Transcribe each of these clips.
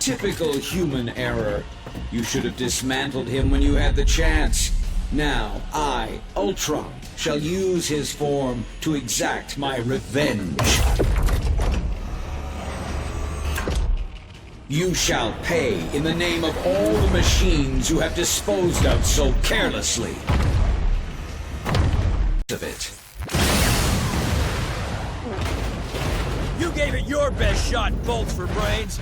Typical human error. You should have dismantled him when you had the chance. Now, I, Ultron, shall use his form to exact my revenge. You shall pay in the name of all the machines you have disposed of so carelessly. Of it. You gave it your best shot, bolts for brains.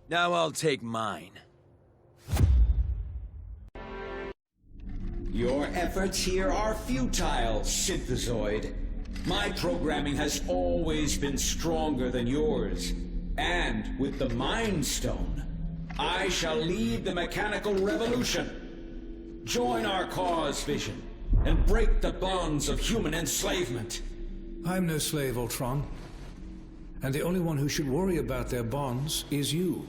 Now I'll take mine. Your efforts here are futile, Synthezoid. My programming has always been stronger than yours. And with the Mind Stone, I shall lead the mechanical revolution. Join our cause, Vision, and break the bonds of human enslavement. I'm no slave, Ultron. And the only one who should worry about their bonds is you.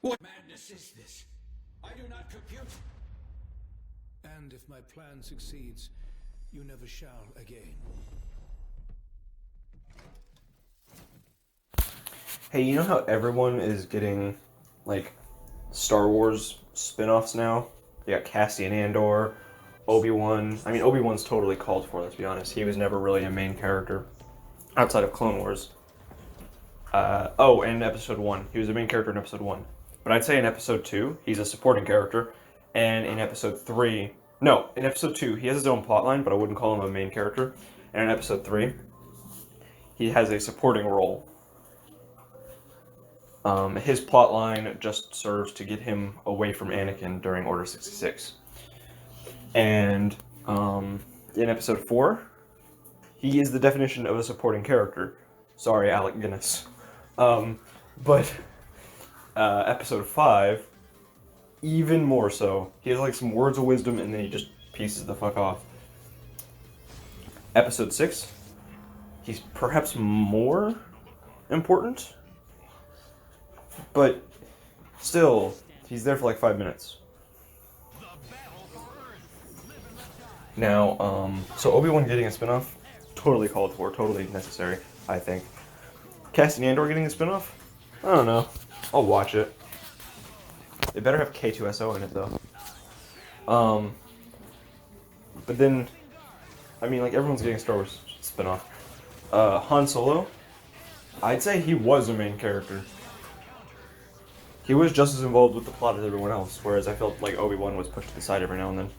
What madness is this? I do not compute. And if my plan succeeds, you never shall again. Hey, you know how everyone is getting, like, Star Wars spin-offs now? You got Cassian Andor, Obi-Wan. I mean, Obi-Wan's totally called for, let's be honest. He was never really a main character outside of Clone Wars. And Episode 1. He was a main character in Episode 1. But I'd say in Episode 2, he's a supporting character. And in Episode 3... No, in Episode 2, he has his own plotline, but I wouldn't call him a main character. And in Episode 3, he has a supporting role. His plotline just serves to get him away from Anakin during Order 66. And in Episode 4, he is the definition of a supporting character. Sorry, Alec Guinness. But Episode 5, even more so. He has like some words of wisdom and then he just pieces the fuck off. Episode 6, he's perhaps more important. But still, he's there for like 5 minutes. Now, so Obi-Wan getting a spinoff, totally called for, totally necessary, I think. Cassian Andor getting a spinoff? I don't know. I'll watch it. They better have K2SO in it, though. But then, I mean, like, everyone's getting a Star Wars spinoff. Han Solo, I'd say he was a main character. He was just as involved with the plot as everyone else, whereas I felt like Obi-Wan was pushed to the side every now and then.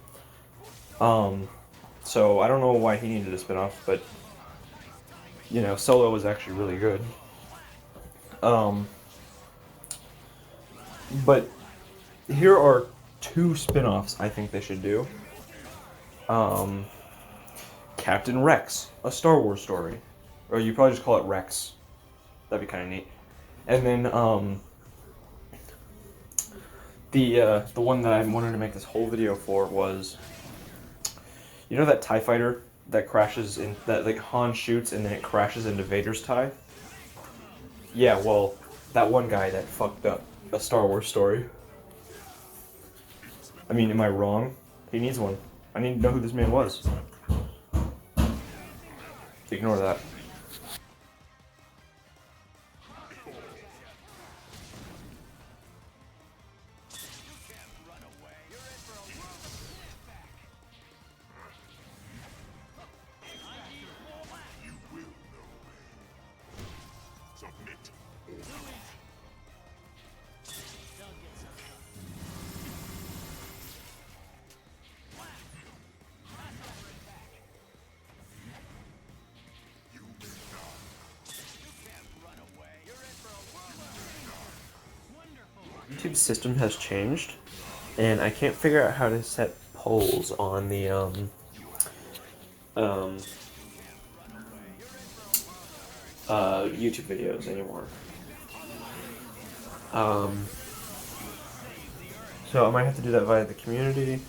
So I don't know why he needed a spinoff, but, you know, Solo was actually really good. But here are 2 spinoffs I think they should do. Captain Rex, a Star Wars story. Or you probably just call it Rex. That'd be kind of neat. And then, the one that I wanted to make this whole video for was, you know that TIE fighter that crashes in, that like Han shoots and then it crashes into Vader's TIE? Yeah, well, that one guy that fucked up a Star Wars story. I mean, am I wrong? He needs one. I need to know who this man was. Ignore that. YouTube's system has changed, and I can't figure out how to set polls on the YouTube videos anymore. So I might have to do that via the community,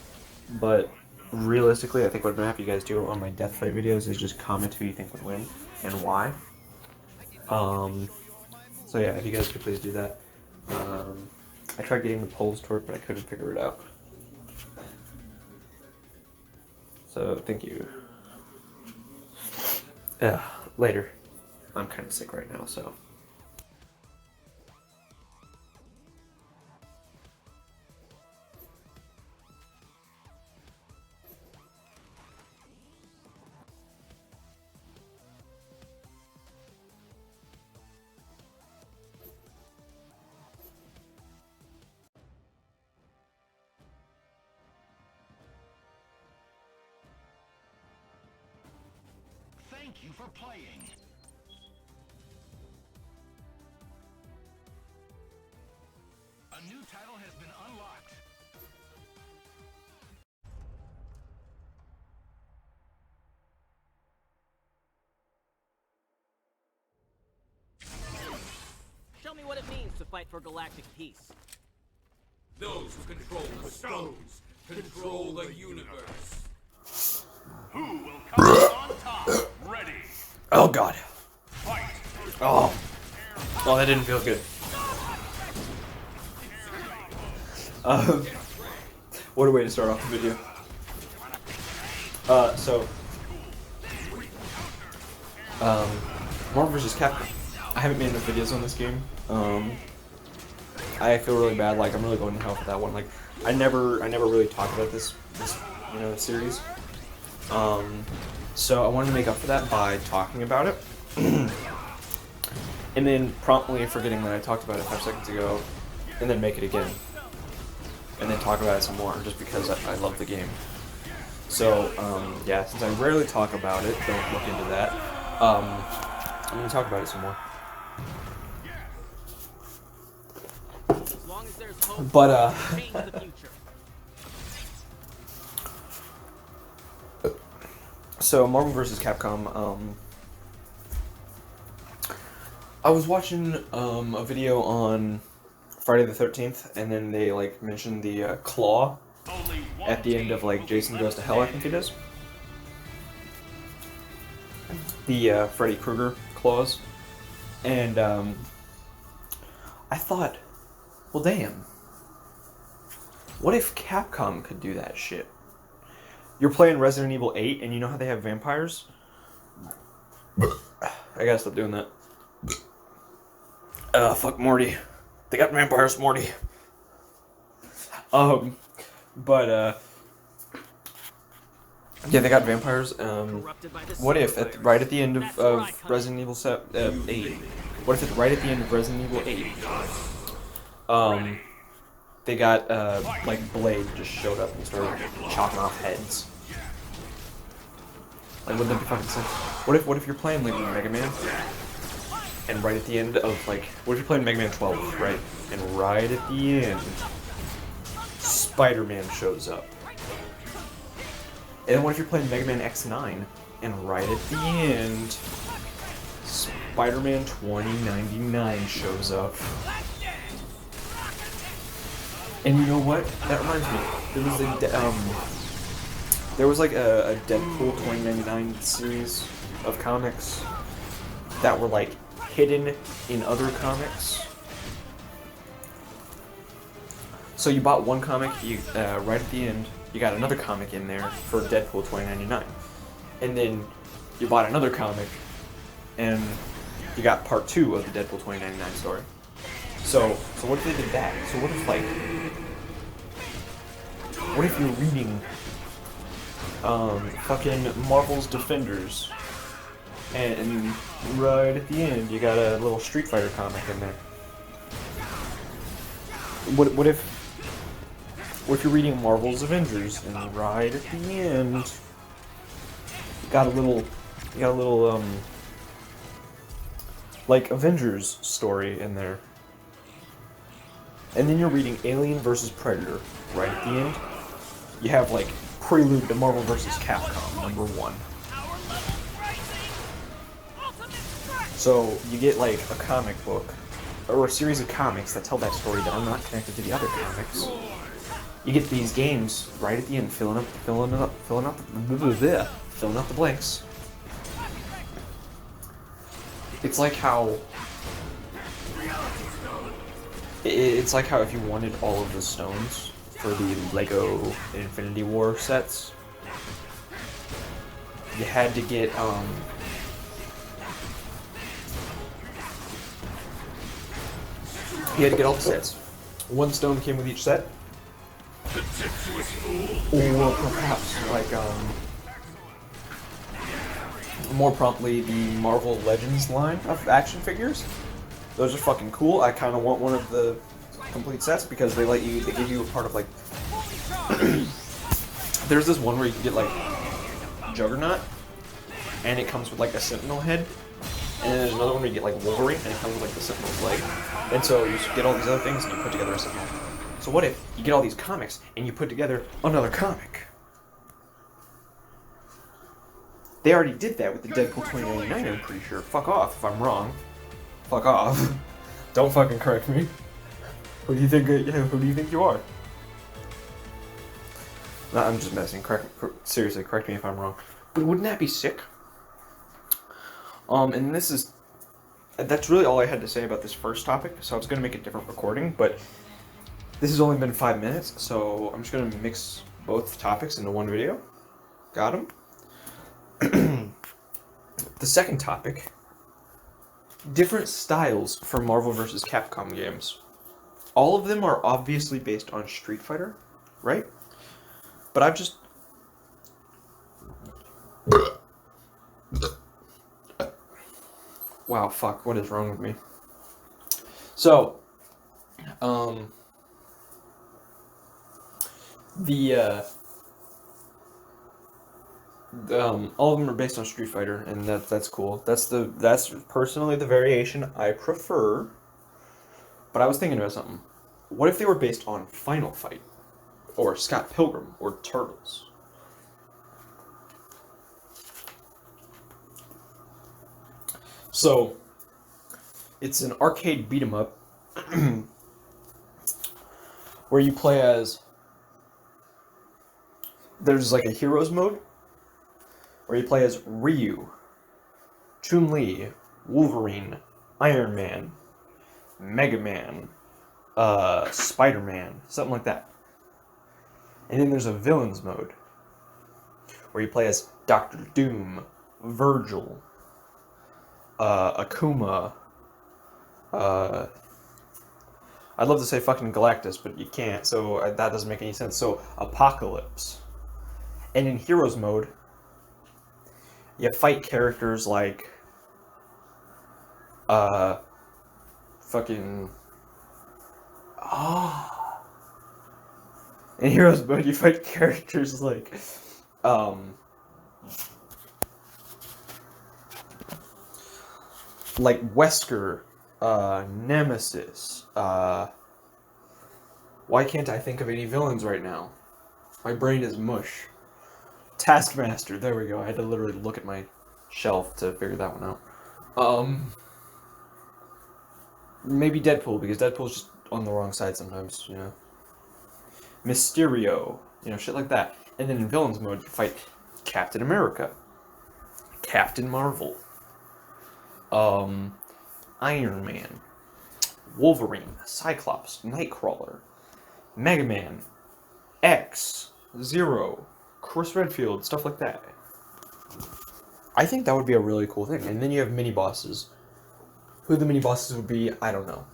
but realistically, I think what I'm gonna have you guys do on my death fight videos is just comment who you think would win and why. So yeah, if you guys could please do that. I tried getting the polls to work, but I couldn't figure it out. So, thank you. Yeah, later. I'm kind of sick right now, so. Thank you for playing. A new title has been unlocked. Show me what it means to fight for galactic peace. Those who control the stones control the universe. Who will come on top? Ready. Oh god. Fight. Oh. Oh, that didn't feel good. What a way to start off the video. Marvel vs. Capcom. I haven't made enough videos on this game. I feel really bad. Like I'm really going to hell for that one. Like I never really talked about this series. So I wanted to make up for that by talking about it, and then promptly forgetting that I talked about it 5 seconds ago, and then make it again, and then talk about it some more, just because I love the game. So yeah, since I rarely talk about it, don't look into that. I'm gonna talk about it some more. As long as there's hope, But change the future. So Marvel vs. Capcom. I was watching a video on Friday the 13th, and then they like mentioned the claw at the end of like Jason Goes to Hell. I think it is the Freddy Krueger claws, and I thought, well, damn. What if Capcom could do that shit? You're playing Resident Evil 8, and you know how they have vampires? I gotta stop doing that. Fuck Morty. They got vampires, Morty. Yeah, they got vampires. What if, right at the end of Resident Evil 8, what if right at the end of Resident Evil 8, they got, like, Blade just showed up and started chopping off heads. Like, wouldn't that be fucking sick? What if you're playing, like, Mega Man, and right at the end of, like, what if you're playing Mega Man 12, right? And right at the end, Spider-Man shows up. And then what if you're playing Mega Man X9, and right at the end, Spider-Man 2099 shows up. And you know what? That reminds me. There was like a Deadpool 2099 series of comics that were like hidden in other comics. So you bought one comic, right at the end, you got another comic in there for Deadpool 2099, and then you bought another comic, and you got part 2 of the Deadpool 2099 story. So what if they did that? So what if you're reading fucking Marvel's Defenders, and right at the end you got a little Street Fighter comic in there? What if you're reading Marvel's Avengers, and right at the end you got a little like Avengers story in there? And then you're reading Alien vs. Predator. Right at the end, you have like Prelude to Marvel vs. Capcom #1. So you get like a comic book or a series of comics that tell that story that are not connected to the other comics. You get these games right at the end, filling out the blanks. It's like how if you wanted all of the stones for the Lego Infinity War sets, you had to get all the sets. One stone came with each set. Or perhaps like more promptly the Marvel Legends line of action figures. Those are fucking cool. I kind of want one of the complete sets because they give you a part of like. There's this one where you can get like Juggernaut, and it comes with like a Sentinel head. And then there's another one where you get like Wolverine, and it comes with like the Sentinel's leg. And so you get all these other things, and you put together a Sentinel. So what if you get all these comics, and you put together another comic? They already did that with the Deadpool 2099, I'm pretty sure. Fuck off if I'm wrong. Fuck off. Don't fucking correct me. Who do you think? Who do you think you are? No, I'm just messing. Seriously, correct me if I'm wrong. But wouldn't that be sick? And that's really all I had to say about this first topic. So I was gonna make a different recording, but this has only been 5 minutes, so I'm just gonna mix both topics into one video. Got him. The second topic: different styles for Marvel vs. Capcom games. All of them are obviously based on Street Fighter, right? But I've just... Wow, fuck, what is wrong with me? So, all of them are based on Street Fighter, and that's cool. That's personally the variation I prefer. But I was thinking about something. What if they were based on Final Fight, or Scott Pilgrim, or Turtles? So, it's an arcade beat 'em up where you play as. There's like a heroes mode where you play as Ryu, Chun-Li, Wolverine, Iron Man, Mega Man, Spider-Man, something like that. And then there's a villains mode where you play as Doctor Doom, Virgil, Akuma, I'd love to say fucking Galactus, but you can't, so that doesn't make any sense. So, Apocalypse. And in Heroes mode, you fight characters like, fucking... Oh. In Heroes mode, you fight characters like, Wesker, Nemesis, why can't I think of any villains right now? My brain is mush. Taskmaster, there we go. I had to literally look at my shelf to figure that one out. Maybe Deadpool, because Deadpool's just on the wrong side sometimes, you know. Mysterio, you know, shit like that. And then in villains mode, you fight Captain America, Captain Marvel, Iron Man, Wolverine, Cyclops, Nightcrawler, Mega Man, X, Zero, Chris Redfield, stuff like that. I think that would be a really cool thing. And then you have mini-bosses. Who the mini-bosses would be, I don't know.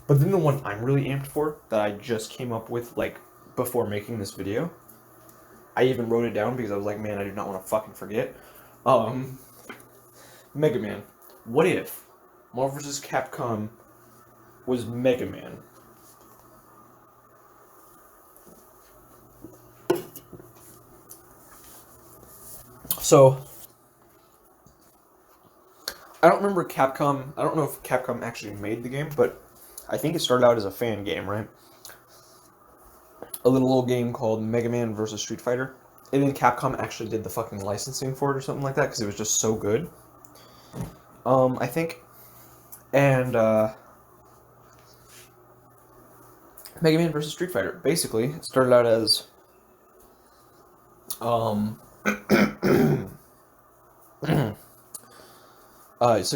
But then the one I'm really amped for, that I just came up with, like, before making this video, I even wrote it down because I was like, man, I do not want to fucking forget. Mega Man. What if Marvel vs. Capcom was Mega Man? So, I don't remember Capcom, I don't know if Capcom actually made the game, but I think it started out as a fan game, right? A little old game called Mega Man vs. Street Fighter. And then Capcom actually did the fucking licensing for it or something like that, because it was just so good. I think. And, Mega Man vs. Street Fighter. Basically, it started out as, so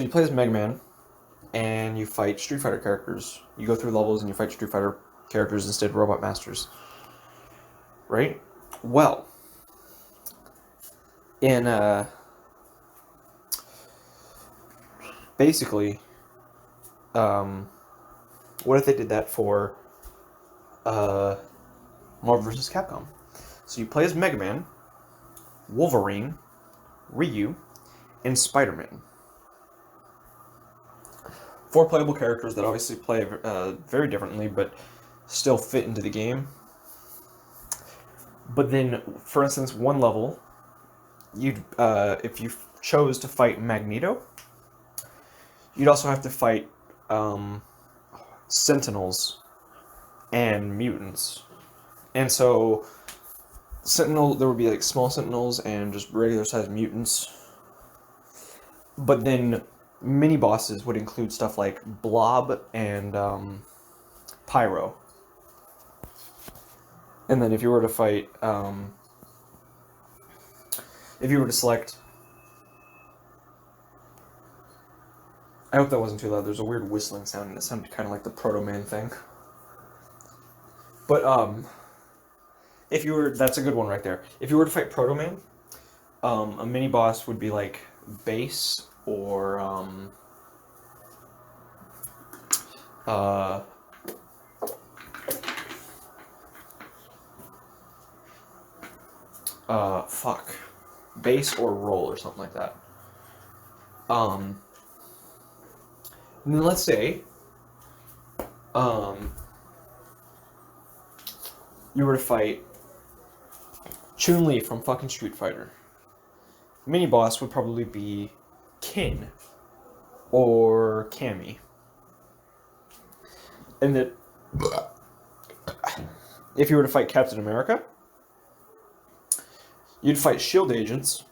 you play as Mega Man, and you fight Street Fighter characters. You go through levels and you fight Street Fighter characters instead of Robot Masters. Right? Well, in, basically, what if they did that for, Marvel vs. Capcom? So you play as Mega Man, Wolverine, Ryu, and Spider-Man. 4 playable characters that obviously play very differently, but still fit into the game. But then, for instance, one level you'd if you chose to fight Magneto, you'd also have to fight Sentinels and mutants. And so there would be like small Sentinels and just regular sized mutants. But then mini bosses would include stuff like Blob and Pyro. And then if you were to fight, if you were to select, I hope that wasn't too loud. There's a weird whistling sound, and it sounded kind of like the Proto Man thing. But if you were, that's a good one right there. If you were to fight Proto Man, a mini boss would be like Base or fuck. Base or Roll or something like that. And then let's say you were to fight Chun-Li from fucking Street Fighter. Mini boss would probably be Kin or Cammy. And that if you were to fight Captain America, you'd fight shield agents,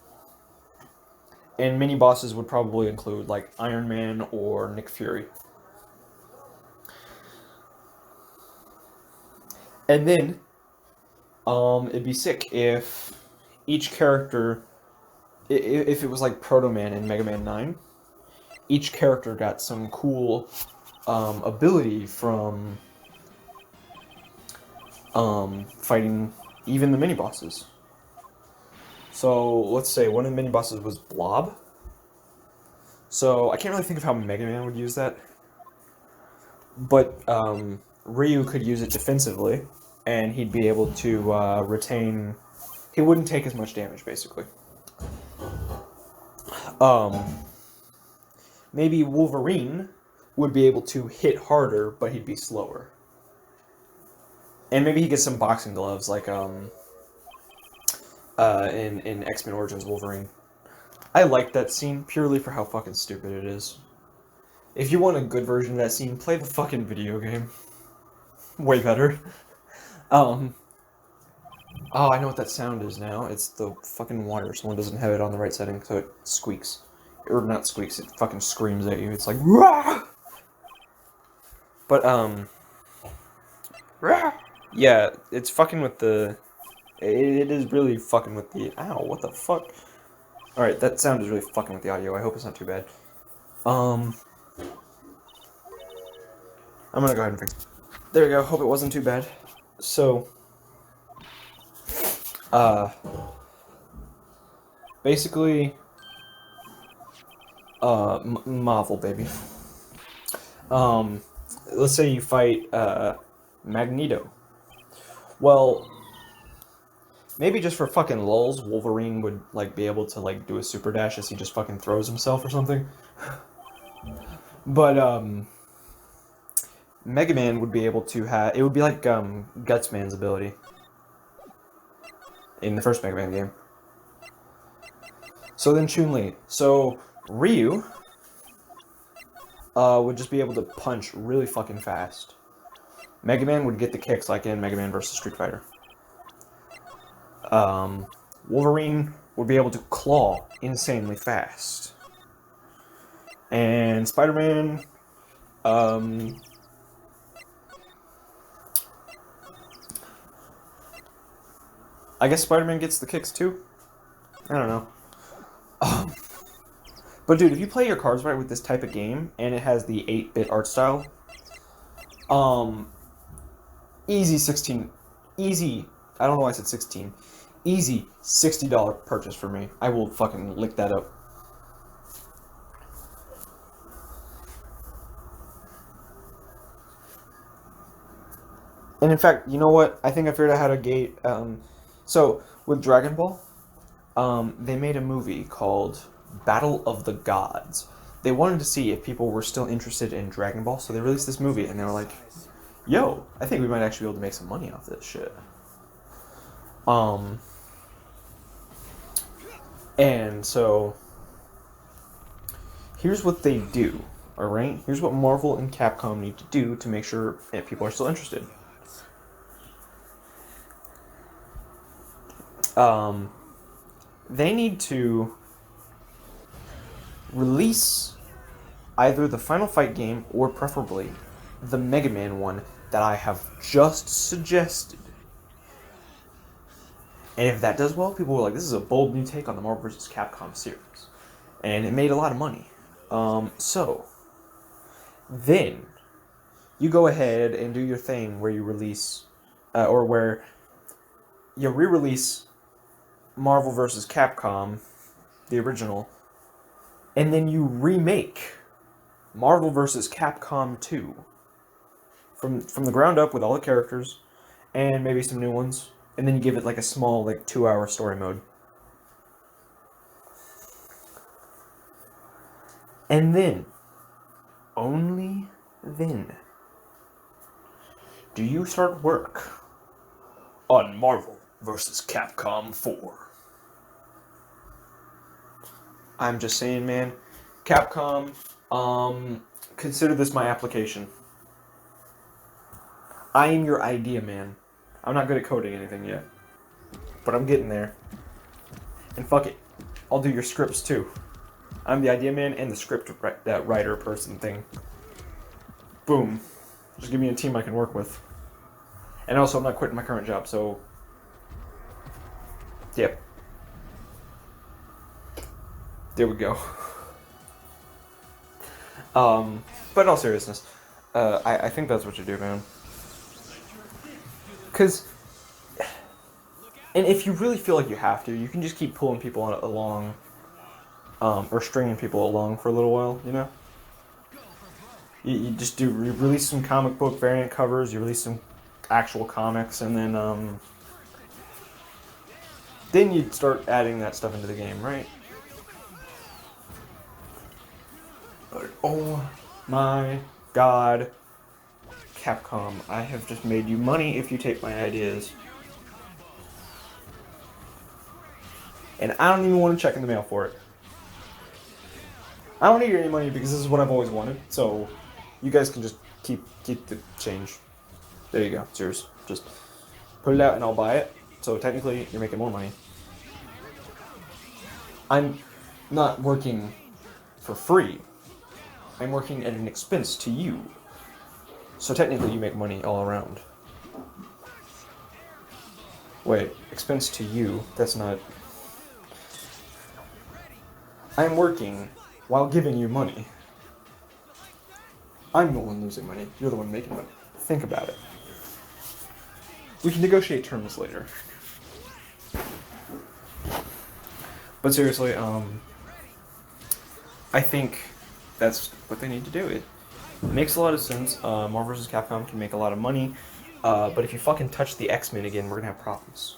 and mini bosses would probably include like Iron Man or Nick Fury. And then it'd be sick if each character, if it was like Proto Man in Mega Man 9, each character got some cool ability from fighting even the mini bosses. So let's say one of the mini bosses was Blob. So I can't really think of how Mega Man would use that, but Ryu could use it defensively, and he'd be able to retain. He wouldn't take as much damage, basically. Maybe Wolverine would be able to hit harder, but he'd be slower. And maybe he gets some boxing gloves, like in X-Men Origins Wolverine. I like that scene purely for how fucking stupid it is. If you want a good version of that scene, play the fucking video game. Way better. Oh, I know what that sound is now. It's the fucking wire. Someone doesn't have it on the right setting, so it squeaks. Or not squeaks, it fucking screams at you. It's like, Rah! But, Rah! Yeah, it's fucking with the... It is really fucking with the... Ow, what the fuck? Alright, that sound is really fucking with the audio. I hope it's not too bad. I'm gonna go ahead and fix it. There we go. Hope it wasn't too bad. So, basically, Marvel, baby. Let's say you fight, Magneto. Well, maybe just for fucking lulz, Wolverine would, like, be able to, like, do a super dash as he just fucking throws himself or something. But, Mega Man would be able to have... It would be like, Gutsman's ability. In the first Mega Man game. So then Chun-Li. So, Ryu... would just be able to punch really fucking fast. Mega Man would get the kicks like in Mega Man vs. Street Fighter. Wolverine would be able to claw insanely fast. And Spider-Man... I guess Spider-Man gets the kicks too? I don't know. But dude, if you play your cards right with this type of game, and it has the 8-bit art style, easy 16, easy, I don't know why I said 16, easy $60 purchase for me. I will fucking lick that up. And in fact, you know what? I think I figured out how to gate, so, with Dragon Ball, they made a movie called Battle of the Gods. They wanted to see if people were still interested in Dragon Ball, so they released this movie, and they were like, yo, I think we might actually be able to make some money off this shit. And so, here's what they do, alright? Here's what Marvel and Capcom need to do to make sure that people are still interested. They need to release either the Final Fight game or preferably the Mega Man one that I have just suggested. And if that does well, people were like, this is a bold new take on the Marvel vs. Capcom series. And it made a lot of money. So, then, you go ahead and do your thing where you release, or where you re-release Marvel vs. Capcom, the original, and then you remake Marvel vs. Capcom 2 from the ground up with all the characters and maybe some new ones, and then you give it like a small 2-hour story mode. And then, only then, do you start work on Marvel vs. Capcom 4. I'm just saying, man. Capcom, consider this my application. I am your idea man. I'm not good at coding anything yet, but I'm getting there. And fuck it, I'll do your scripts too. I'm the idea man and the script that writer person thing. Boom. Just give me a team I can work with. And also, I'm not quitting my current job, so... Yep. There we go. But in all seriousness, I think that's what you do, man. Because... And if you really feel like you have to, you can just keep pulling people along, or stringing people along for a little while, you know? You just release some comic book variant covers, you release some actual comics, and then you'd start adding that stuff into the game, right? But, oh my god, Capcom, I have just made you money if you take my ideas. And I don't even want to check in the mail for it. I don't need any money because this is what I've always wanted, so you guys can just keep the change. There you go, it's yours. Just put it out and I'll buy it. So technically, you're making more money. I'm not working for free. I'm working at an expense to you. So technically, you make money all around. Wait, expense to you? That's not... I'm working while giving you money. I'm the one losing money. You're the one making money. Think about it. We can negotiate terms later. But seriously, I think that's what they need to do. It makes a lot of sense. Marvel vs. Capcom can make a lot of money, but if you fucking touch the X-Men again, we're gonna have problems.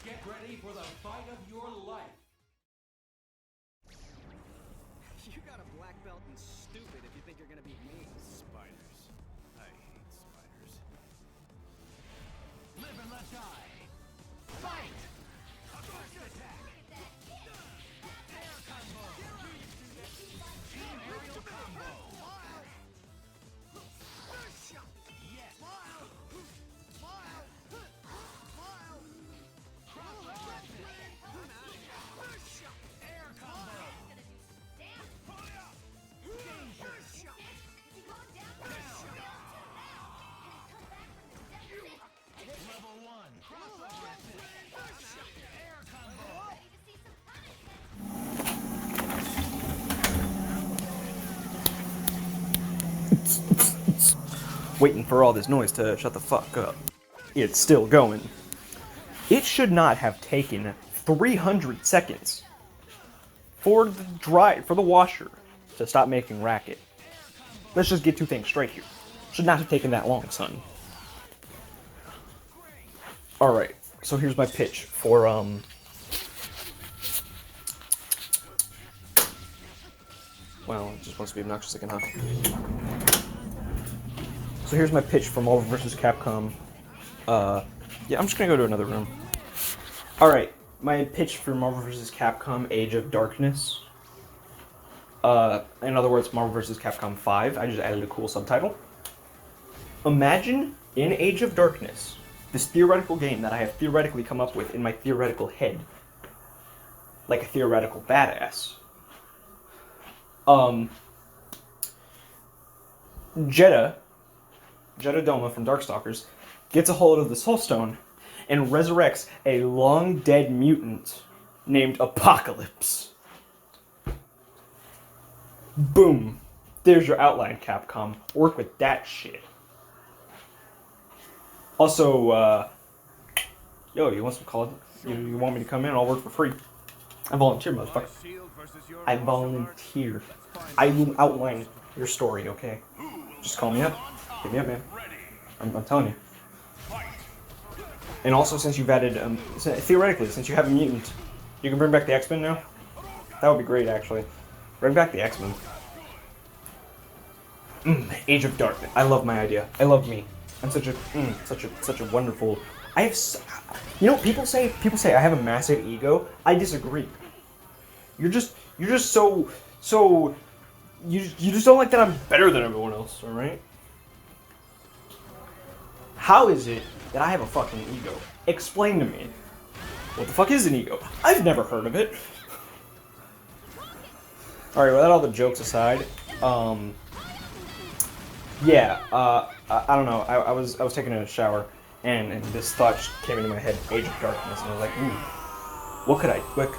Get ready for the fight of your life. You got a black belt and stupid if you think you're gonna beat me. Spiders. I hate spiders. Live and let die. Fight! First attack. Air combo. Team aerial combo. Yes. Air combo. Level 1. Air combo. Waiting for all this noise to shut the fuck up. It's still going. It should not have taken 300 seconds for the washer to stop making racket. Let's just get two things straight here. Should not have taken that long, son. Alright, so here's my pitch for Well, it just wants to be obnoxious again, huh? So here's my pitch for Marvel vs. Capcom. Yeah, I'm just gonna go to another room. Alright, my pitch for Marvel vs. Capcom Age of Darkness. In other words, Marvel vs. Capcom 5. I just added a cool subtitle. Imagine, in Age of Darkness, this theoretical game that I have theoretically come up with in my theoretical head. Like a theoretical badass. Jeddah Doma from Darkstalkers gets a hold of the Soul Stone and resurrects a long-dead mutant named Apocalypse. Boom. There's your outline, Capcom. Work with that shit. Also, yo, you want some call? You want me to come in? I'll work for free. I volunteer, motherfucker. I volunteer. I will outline your story, okay? Just call me up. Hit me up, man. I'm telling you. And also, since you've added, theoretically, since you have a mutant, you can bring back the X-Men now? That would be great, actually. Bring back the X-Men. Age of Darkness. I love my idea. I love me. I'm such a wonderful... I have... You know, people say I have a massive ego. I disagree. You're just so... You just don't like that I'm better than everyone else, alright? How is it that I have a fucking ego? Explain to me. What the fuck is an ego? I've never heard of it. Alright, without all the jokes aside, yeah, I don't know, I was taking a shower, and this thought just came into my head, Age of Darkness, and I was like, what could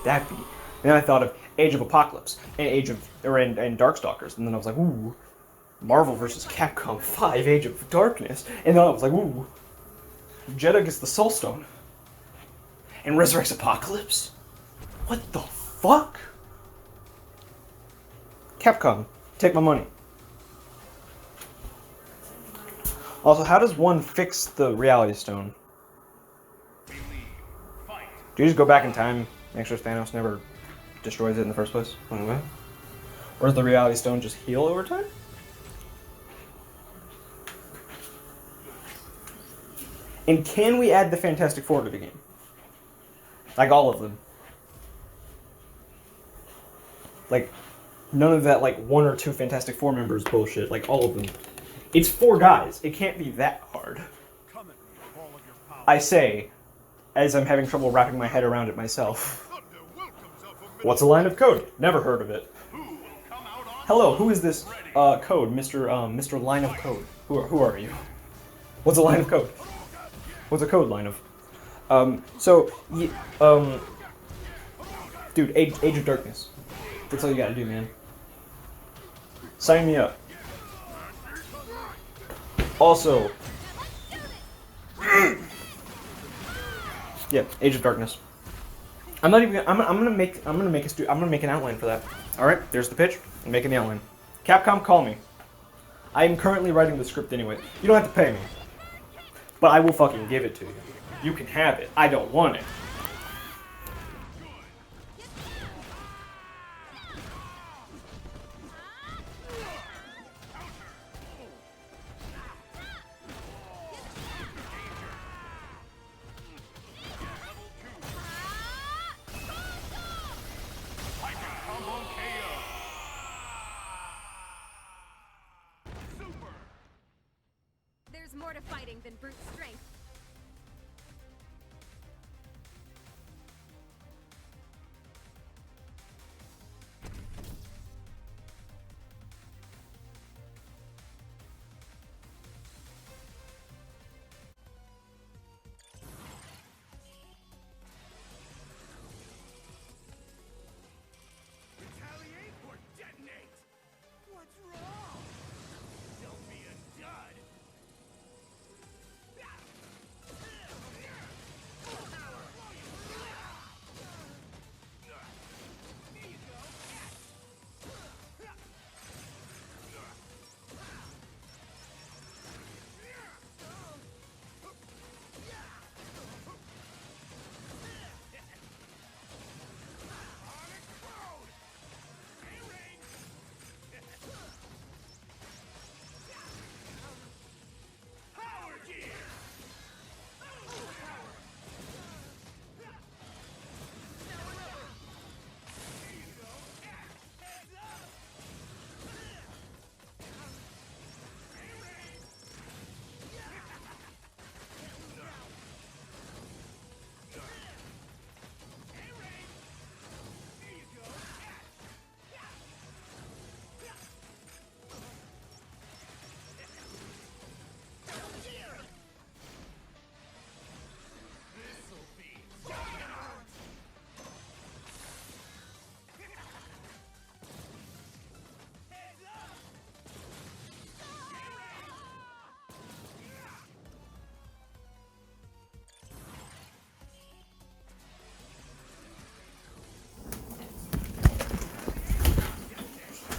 that be? And then I thought of Age of Apocalypse, and and Darkstalkers, and then I was like, ooh, Marvel vs. Capcom 5, Age of Darkness, and then I was like, ooh, Jeddah gets the Soul Stone, and resurrects Apocalypse? What the fuck? Capcom, take my money. Also, how does one fix the Reality Stone? Do you just go back in time, make sure Thanos never destroys it in the first place? Anyway. Or does the Reality Stone just heal over time? And can we add the Fantastic Four to the game? Like all of them. Like, none of that, like, 1 or 2 Fantastic Four members bullshit. Like, all of them. It's 4 guys. It can't be that hard. I say, as I'm having trouble wrapping my head around it myself. What's a line of code? Never heard of it. Hello, who is this code, Mr. Line of Code? Who are you? What's a line of code? What's a code line of? Dude, Age of Darkness. That's all you gotta do, man. Sign me up. Also, yeah, Age of Darkness. I'm gonna make an outline for that. All right, there's the pitch. I'm making the outline. Capcom, call me. I am currently writing the script anyway. You don't have to pay me, but I will fucking give it to you. You can have it. I don't want it. There's more to fighting than brute strength. Retaliate or detonate? What's wrong? Don't be a dud.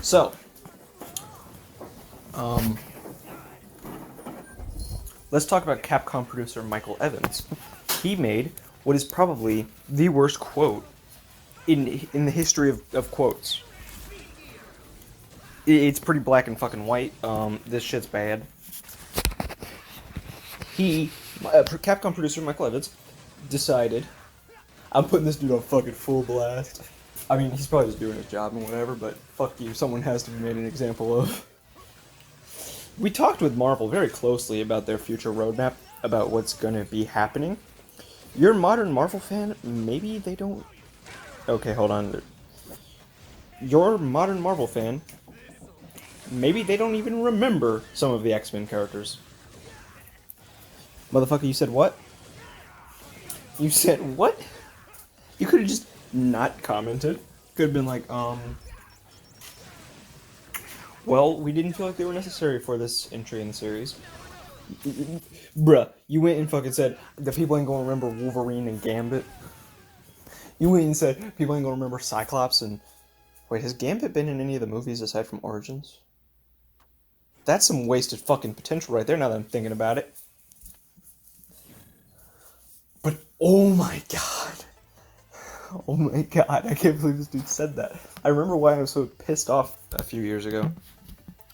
So, let's talk about Capcom producer Michael Evans. He made what is probably the worst quote in the history of quotes. It's pretty black and fucking white. This shit's bad. Capcom producer Michael Evans decided, I'm putting this dude on fucking full blast. I mean, he's probably just doing his job and whatever, but fuck you, someone has to be made an example of. We talked with Marvel very closely about their future roadmap, about what's gonna be happening. You're a modern Marvel fan, maybe they don't... Okay, hold on. You're a modern Marvel fan, maybe they don't even remember some of the X-Men characters. Motherfucker, you said what? You said what? You could have just not commented. Could have been like, well, we didn't feel like they were necessary for this entry in the series. Bruh, you went and fucking said, the people ain't gonna remember Wolverine and Gambit. You went and said, people ain't gonna remember Cyclops and... Wait, has Gambit been in any of the movies aside from Origins? That's some wasted fucking potential right there now that I'm thinking about it. But, oh my god. Oh my god, I can't believe this dude said that. I remember why I was so pissed off a few years ago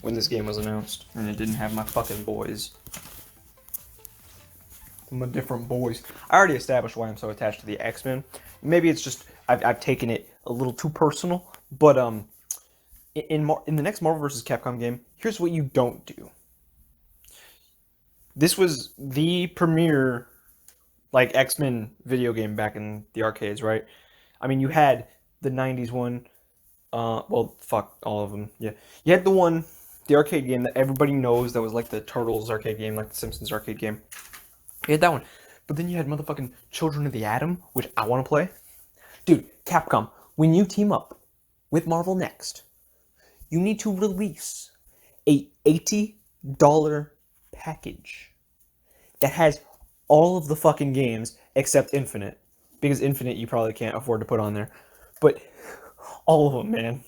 when this game was announced and it didn't have my fucking boys. My different boys. I already established why I'm so attached to the X-Men. Maybe it's just I've taken it a little too personal, but in the next Marvel vs. Capcom game, here's what you don't do. This was the premier like X-Men video game back in the arcades, right? I mean, you had the 90s one, well, fuck all of them, yeah. You had the arcade game that everybody knows that was like the Turtles arcade game, like the Simpsons arcade game. You had that one. But then you had motherfucking Children of the Atom, which I want to play. Dude, Capcom, when you team up with Marvel next, you need to release a $80 package that has all of the fucking games except Infinite. Because Infinite you probably can't afford to put on there. But all of them, man.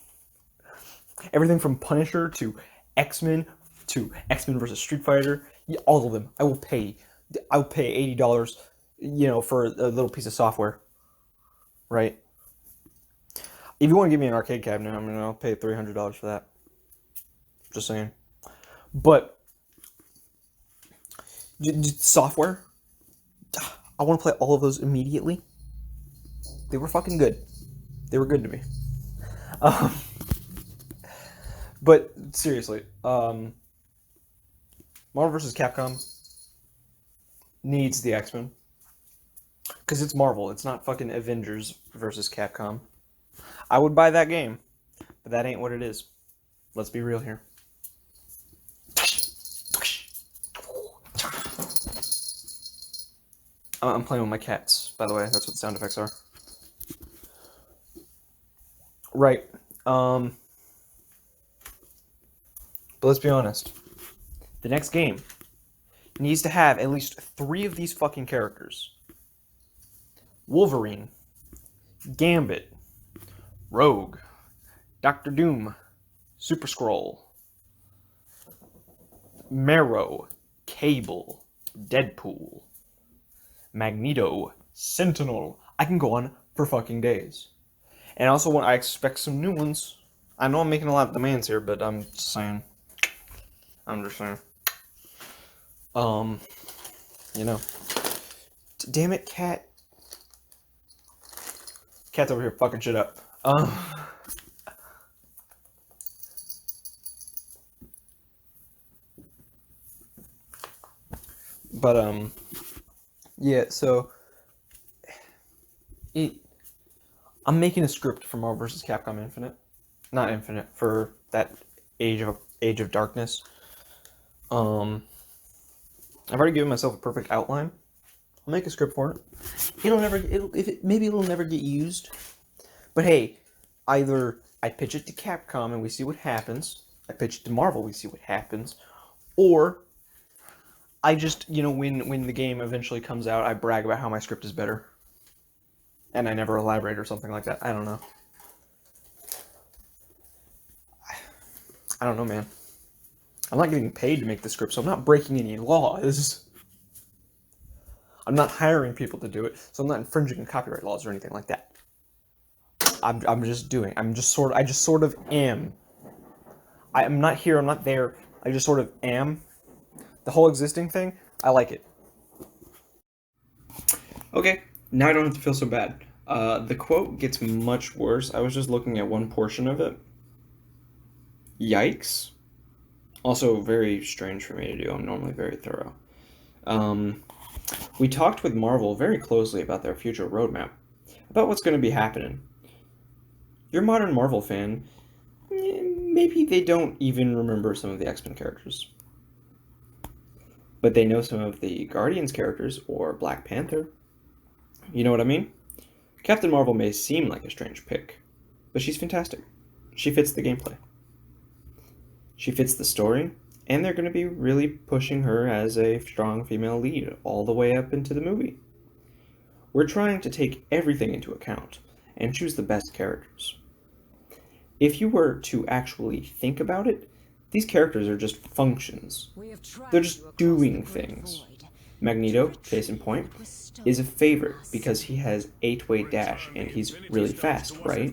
Everything from Punisher to X-Men vs. Street Fighter. Yeah, all of them. I will pay $80, for a little piece of software. Right? If you want to give me an arcade cabinet, I'll pay $300 for that. Just saying. But software, I want to play all of those immediately. They were fucking good. They were good to me. But seriously, Marvel vs. Capcom needs the X-Men. Because it's Marvel. It's not fucking Avengers vs. Capcom. I would buy that game, but that ain't what it is. Let's be real here. I'm playing with my cats, by the way. That's what sound effects are. Right. But let's be honest. The next game needs to have at least 3 of these fucking characters. Wolverine, Gambit, Rogue, Doctor Doom, Super Skrull, Marrow, Cable, Deadpool, Magneto, Sentinel. I can go on for fucking days. And also, I expect some new ones. I know I'm making a lot of demands here, but I'm just saying. Damn it, cat. Cat's over here fucking shit up. Yeah, so I'm making a script for Marvel vs. Capcom Infinite. Not Infinite, for that Age of Darkness. I've already given myself a perfect outline. I'll make a script for it. Maybe it'll never get used. But hey, either I pitch it to Capcom and we see what happens, I pitch it to Marvel, we see what happens, or I just, when the game eventually comes out, I brag about how my script is better. And I never elaborate or something like that. I don't know. I don't know, man. I'm not getting paid to make the script, so I'm not breaking any laws. I'm not hiring people to do it, so I'm not infringing on copyright laws or anything like that. I just sort of am. I'm not here, I'm not there. I just sort of am. The whole existing thing, I like it. Okay, now I don't have to feel so bad. The quote gets much worse. I was just looking at one portion of it. Yikes. Also very strange for me to do. I'm normally very thorough. We talked with Marvel very closely about their future roadmap, about what's going to be happening. Your modern Marvel fan, maybe they don't even remember some of the X-Men characters. But they know some of the Guardians characters or Black Panther. You know what I mean? Captain Marvel may seem like a strange pick, but she's fantastic. She fits the gameplay. She fits the story, and they're going to be really pushing her as a strong female lead all the way up into the movie. We're trying to take everything into account and choose the best characters. If you were to actually think about it, these characters are just functions. They're just doing things. Magneto, case in point, is a favorite because he has 8-way dash and he's really fast, right?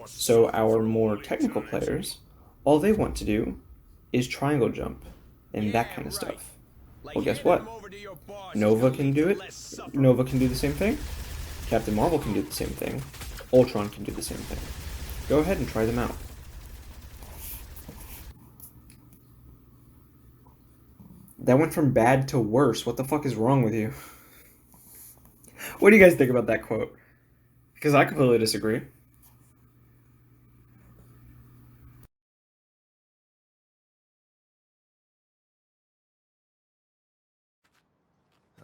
So our more technical players, all they want to do is triangle jump and that kind of stuff. Well, guess what? Nova can do it. Nova can do the same thing. Captain Marvel can do the same thing. Ultron can do the same thing. Go ahead and try them out. That went from bad to worse. What the fuck is wrong with you? What do you guys think about that quote? Because I completely disagree.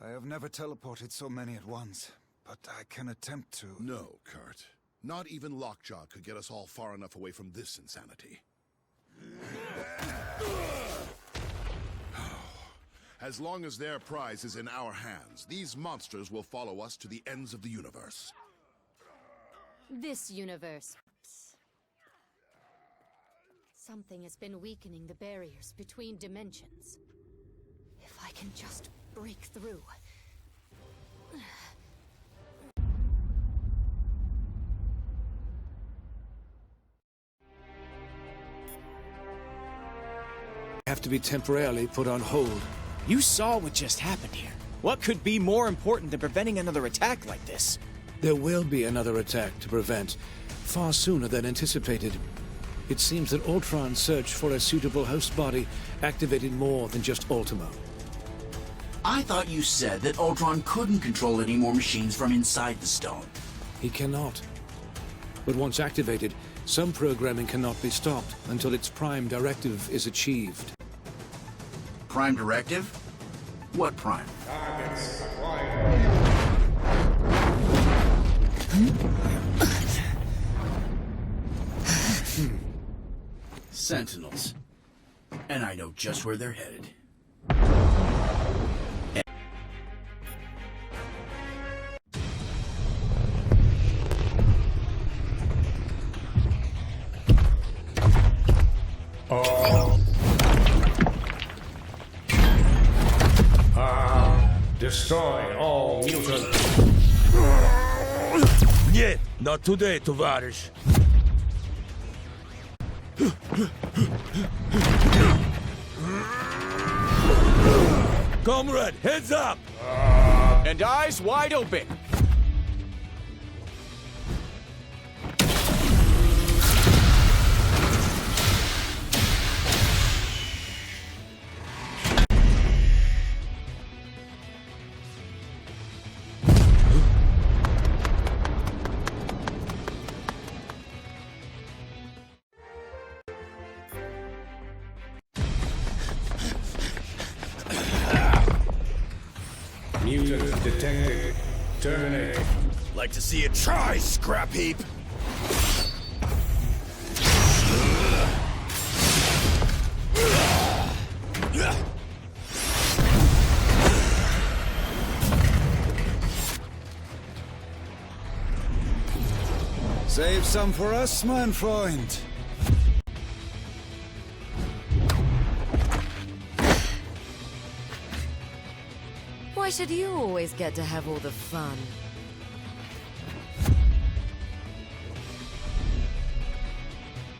I have never teleported so many at once, but I can attempt to... No, Kurt. Not even Lockjaw could get us all far enough away from this insanity. As long as their prize is in our hands, these monsters will follow us to the ends of the universe. This universe. Something has been weakening the barriers between dimensions. If I can just break through. Have to be temporarily put on hold. You saw what just happened here. What could be more important than preventing another attack like this? There will be another attack to prevent, far sooner than anticipated. It seems that Ultron's search for a suitable host body activated more than just Ultimo. I thought you said that Ultron couldn't control any more machines from inside the stone. He cannot. But once activated, some programming cannot be stopped until its prime directive is achieved. Prime directive? What prime? Sentinels. And I know just where they're headed. Destroy all mutants. Нет, not today, товарищ. Comrade, heads up! And eyes wide open. Mutant detected. Terminate. Like to see it try, scrap heap. Save some for us, mein Freund. Why should you always get to have all the fun?